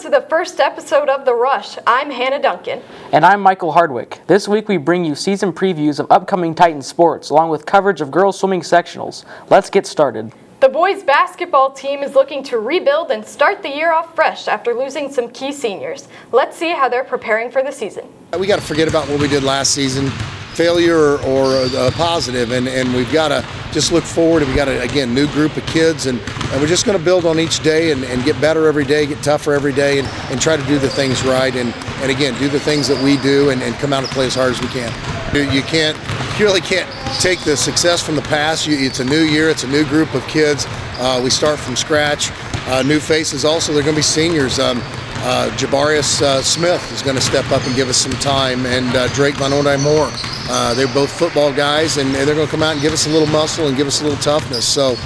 to the first episode of The Rush. I'm Hannah Duncan. And I'm Michael Hardwick. This week we bring you season previews of upcoming Titans sports, along with coverage of girls swimming sectionals. Let's get started. The boys basketball team is looking to rebuild and start the year off fresh after losing some key seniors. Let's see how they're preparing for the season. We got to forget about what we did last season, failure or positive, and we've got to just look forward. We got a, again, new group of kids, and we're just going to build on each day and get better every day, get tougher every day, and try to do the things right, and again, do the things that we do and come out and play as hard as we can. You really can't take the success from the past. It's a new year, it's a new group of kids. We start from scratch. New faces also, they're going to be seniors. Jabarius Smith is going to step up and give us some time, and Drake Van Moore. They're both football guys, and they're going to come out and give us a little muscle and give us a little toughness. So,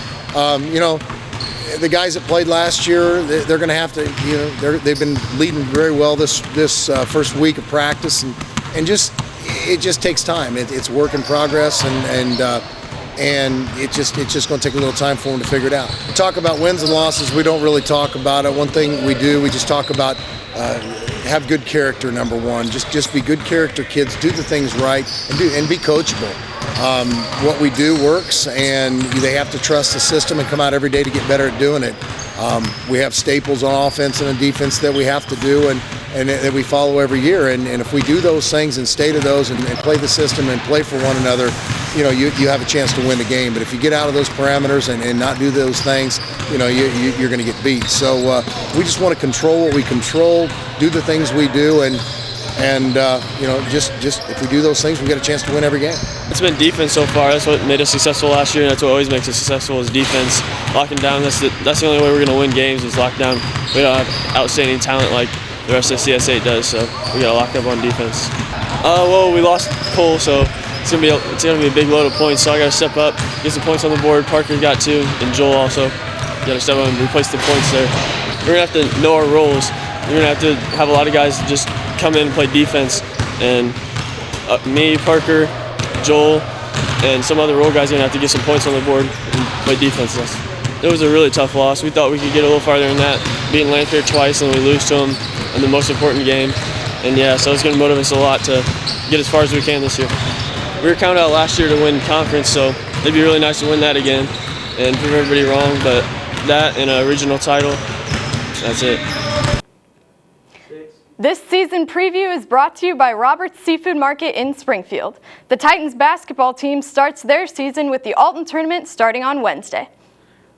the guys that played last year, they're going to have to, they've been leading very well this first week of practice, and it just takes time. It's work in progress, and it's just going to take a little time for them to figure it out. We talk about wins and losses. We don't really talk about it. One thing we do, we just talk about have good character. Number one, just be good character kids. Do the things right and be coachable. What we do works, and they have to trust the system and come out every day to get better at doing it. We have staples on offense and on defense that we have to do and that we follow every year. And if we do those things and stay to those and play the system and play for one another, you have a chance to win the game. But if you get out of those parameters and not do those things, you're going to get beat. So we just want to control what we control, do the things we do, and just if we do those things, we get a chance to win every game. It's been defense so far. That's what made us successful last year, and that's what always makes us successful is defense. Locking down, that's the only way we're going to win games is lock down. We don't have outstanding talent like the rest of CS8 does, so we got to lock up on defense. Well, we lost Cole, so it's gonna be a big load of points. So I got to step up, get some points on the board. Parker got 2, and Joel also got to step up and replace the points there. We're gonna have to know our roles. We're gonna have to have a lot of guys just come in and play defense, and me, Parker, Joel, and some other role guys are gonna have to get some points on the board and play defense. It was a really tough loss. We thought we could get a little farther than that, beating Lancaster twice, and we lose to them in the most important game. And yeah, so it's gonna motivate us a lot to get as far as we can this year. We were counted out last year to win conference, so it'd be really nice to win that again and prove everybody wrong. But that and a regional title, that's it. This season preview is brought to you by Robert's Seafood Market in Springfield. The Titans basketball team starts their season with the Alton Tournament starting on Wednesday.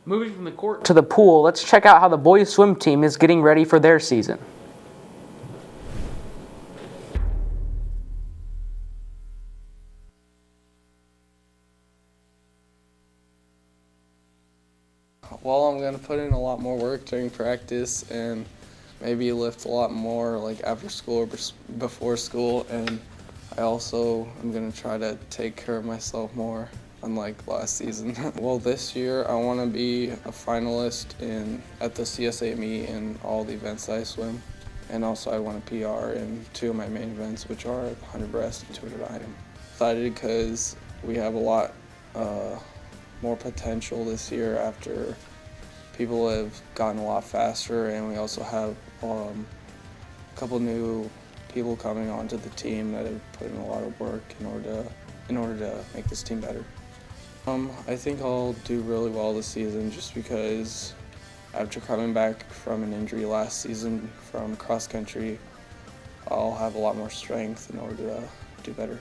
Moving from the court to the pool, let's check out how the boys swim team is getting ready for their season. Well, I'm going to put in a lot more work during practice and maybe lift a lot more like after school or before school, and I also am going to try to take care of myself more, unlike last season. Well, this year I want to be a finalist at the CSA meet in all the events that I swim, and also I want to PR in 2 of my main events, which are 100 breast and 200 item. Excited because we have a lot more potential this year after people have gotten a lot faster, and we also have a couple new people coming onto the team that have put in a lot of work in order to make this team better. I think I'll do really well this season just because after coming back from an injury last season from cross country, I'll have a lot more strength in order to do better.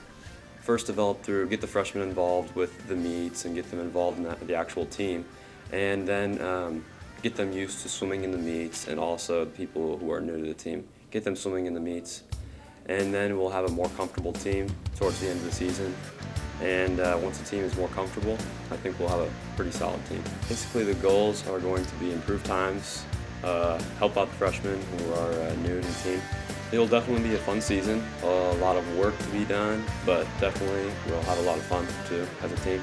First develop through, get the freshmen involved with the meets and get them involved in the actual team, and then get them used to swimming in the meets, and also the people who are new to the team, get them swimming in the meets, and then we'll have a more comfortable team towards the end of the season. And once the team is more comfortable, I think we'll have a pretty solid team. Basically the goals are going to be improve times, help out the freshmen who are new to the team. It'll definitely be a fun season, a lot of work to be done, but definitely we'll have a lot of fun too as a team.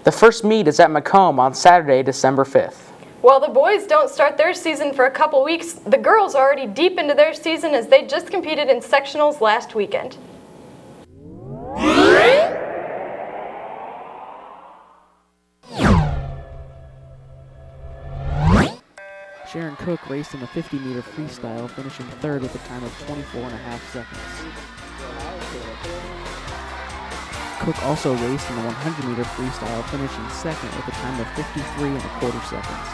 The first meet is at Macomb on Saturday, December 5th. While the boys don't start their season for a couple weeks, the girls are already deep into their season as they just competed in sectionals last weekend. Sharon Cook raced in the 50-meter freestyle, finishing third with a time of 24.5 seconds. Cook also raced in the 100-meter freestyle, finishing second with a time of 53.25 seconds.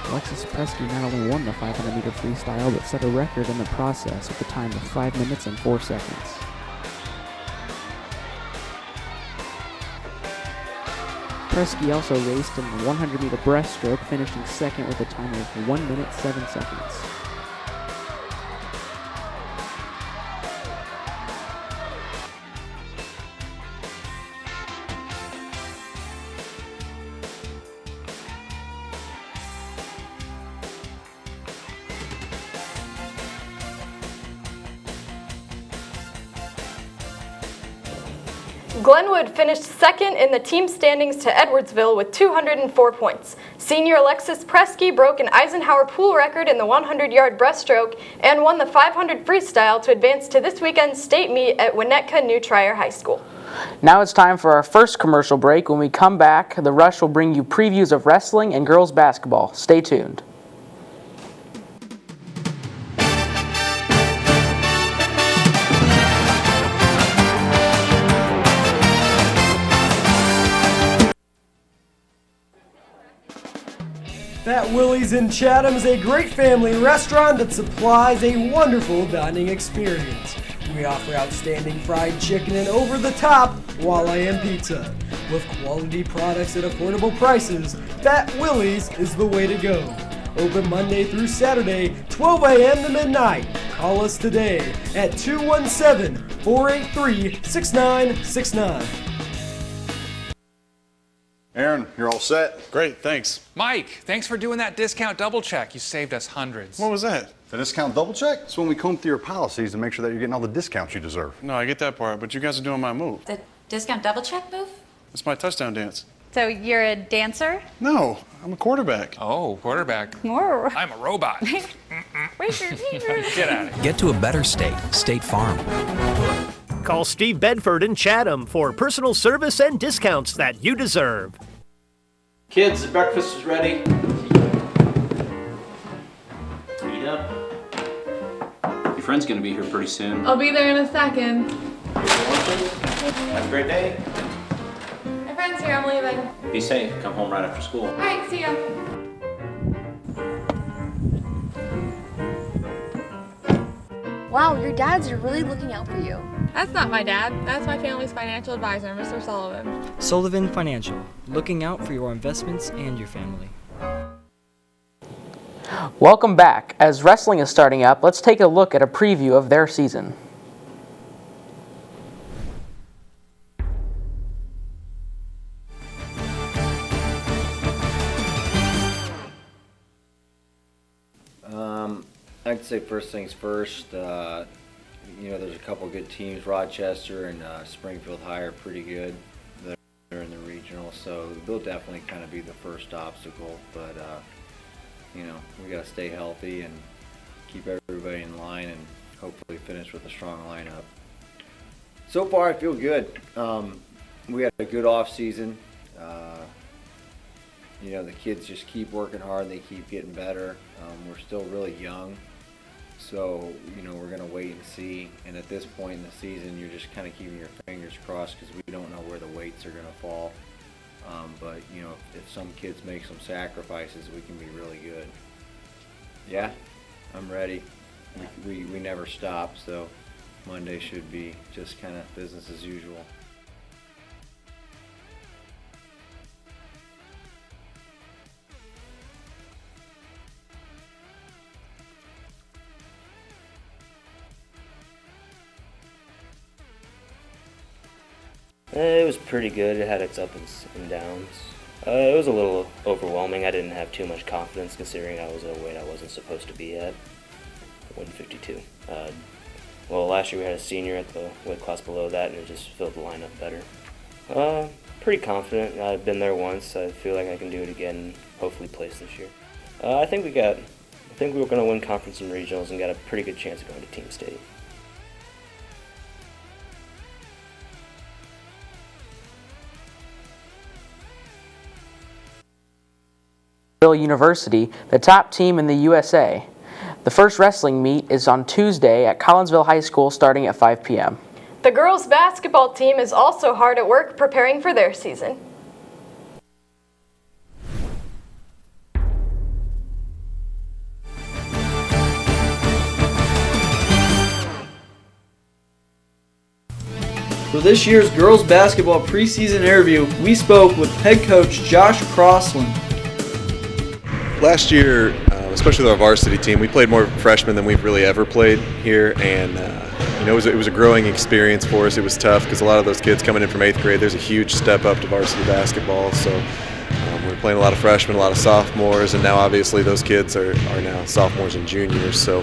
Alexis Presky not only won the 500-meter freestyle, but set a record in the process with a time of 5 minutes and 4 seconds. Presky also raced in the 100-meter breaststroke, finishing second with a time of 1 minute 7 seconds. Glenwood finished second in the team standings to Edwardsville with 204 points. Senior Alexis Presky broke an Eisenhower pool record in the 100-yard breaststroke and won the 500 freestyle to advance to this weekend's state meet at Winnetka New Trier High School. Now it's time for our first commercial break. When we come back, The Rush will bring you previews of wrestling and girls basketball. Stay tuned. Fat Willie's in Chatham is a great family restaurant that supplies a wonderful dining experience. We offer outstanding fried chicken and over-the-top Walleye pizza. With quality products at affordable prices, Fat Willie's is the way to go. Open Monday through Saturday, 12 a.m. to midnight. Call us today at 217-483-6969. Aaron, you're all set? Great, thanks. Mike, thanks for doing that discount double check. You saved us hundreds. What was that? The discount double check? It's when we comb through your policies and make sure that you're getting all the discounts you deserve. No, I get that part, but you guys are doing my move. The discount double check move? It's my touchdown dance. So you're a dancer? No, I'm a quarterback. Oh, quarterback. More. I'm a robot. Get out of here. Get to a better state, State Farm. Call Steve Bedford in Chatham for personal service and discounts that you deserve. Kids, the breakfast is ready. Eat up. Your friend's gonna be here pretty soon. I'll be there in a second. Have a great day. My friend's here, I'm leaving. Be safe. Come home right after school. All right, see ya. Wow, your dads are really looking out for you. That's not my dad. That's my family's financial advisor, Mr. Sullivan. Sullivan Financial, looking out for your investments and your family. Welcome back. As wrestling is starting up, let's take a look at a preview of their season. I'd say first things first, you know, there's a couple good teams. Rochester and Springfield High are pretty good. They're in the regional, so they'll definitely kind of be the first obstacle. But, you know, we got to stay healthy and keep everybody in line and hopefully finish with a strong lineup. So far, I feel good. We had a good off season. You know, the kids just keep working hard. They keep getting better. We're still really young. So, you know, we're going to wait and see. And at this point in the season, you're just kind of keeping your fingers crossed because we don't know where the weights are going to fall. But, you know, if some kids make some sacrifices, we can be really good. Yeah, I'm ready. We never stop, so Monday should be just kind of business as usual. It was pretty good. It had its ups and downs. It was a little overwhelming. I didn't have too much confidence considering I was at a weight I wasn't supposed to be at, 152. Well, last year we had a senior at the weight class below that, and it just filled the lineup better. Pretty confident. I've been there once. I feel like I can do it again and hopefully place this year. I think we were going to win conference and regionals and got a pretty good chance of going to team state. University, the top team in the USA. The first wrestling meet is on Tuesday at Collinsville High School starting at 5 p.m. The girls' basketball team is also hard at work preparing for their season. For this year's girls basketball preseason interview, we spoke with head coach Josh Crossland. Last year, especially with our varsity team, we played more freshmen than we've really ever played here, and it was a growing experience for us. It was tough because a lot of those kids coming in from 8th grade, there's a huge step up to varsity basketball. So we're playing a lot of freshmen, a lot of sophomores, and now obviously those kids are now sophomores and juniors. So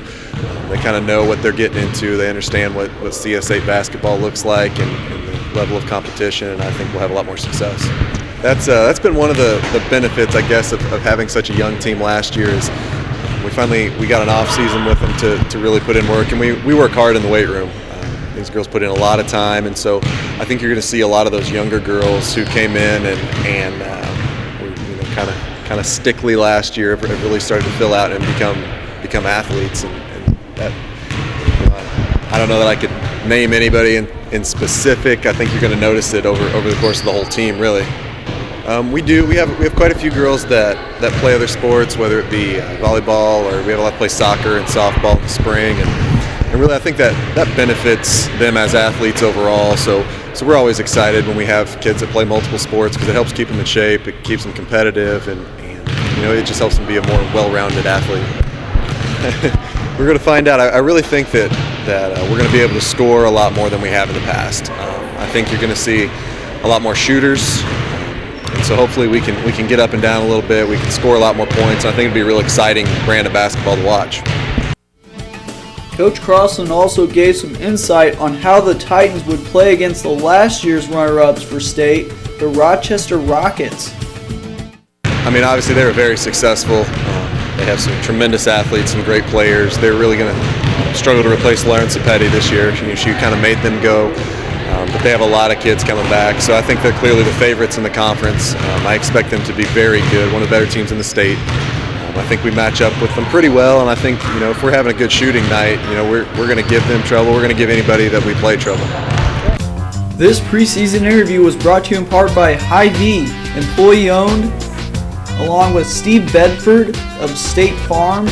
they kind of know what they're getting into. They understand what CS8 basketball looks like and the level of competition, and I think we'll have a lot more success. That's been one of the benefits, I guess, of having such a young team last year is we got an off season with them to really put in work, and we work hard in the weight room. These girls put in a lot of time, and so I think you're going to see a lot of those younger girls who came in and were kind of stickly last year have really started to fill out and become athletes, and that I don't know that I could name anybody in specific. I think you're going to notice it over the course of the whole team, really. We have quite a few girls that play other sports, whether it be volleyball, or we have a lot that play soccer and softball in the spring, and really I think that benefits them as athletes overall. So we're always excited when we have kids that play multiple sports because it helps keep them in shape, it keeps them competitive, and it just helps them be a more well-rounded athlete. We're going to find out. I really think that we're going to be able to score a lot more than we have in the past. I think you're going to see a lot more shooters. And so hopefully we can get up and down a little bit. We can score a lot more points. I think it'd be a real exciting brand of basketball to watch. Coach Crossland also gave some insight on how the Titans would play against the last year's runner-ups for state, the Rochester Rockets. I mean, obviously they were very successful. They have some tremendous athletes, some great players. They're really going to struggle to replace Lawrence Petty this year. She kind of made them go. But they have a lot of kids coming back, so I think they're clearly the favorites in the conference. I expect them to be very good, one of the better teams in the state. I think we match up with them pretty well, and I think if we're having a good shooting night, we're going to give them trouble. We're going to give anybody that we play trouble. This preseason interview was brought to you in part by Hy-Vee, employee-owned, along with Steve Bedford of State Farm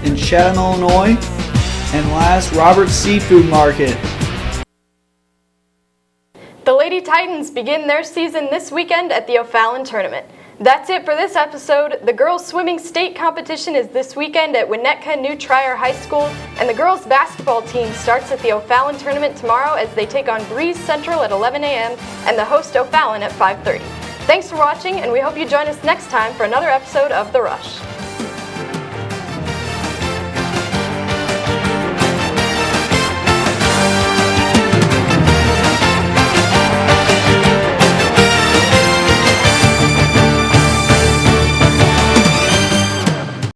in Chatham, Illinois, and last, Robert's Seafood Market. The Lady Titans begin their season this weekend at the O'Fallon Tournament. That's it for this episode. The girls' swimming state competition is this weekend at Winnetka New Trier High School, and the girls' basketball team starts at the O'Fallon Tournament tomorrow as they take on Breeze Central at 11 a.m. and the host O'Fallon at 5:30. Thanks for watching, and we hope you join us next time for another episode of The Rush.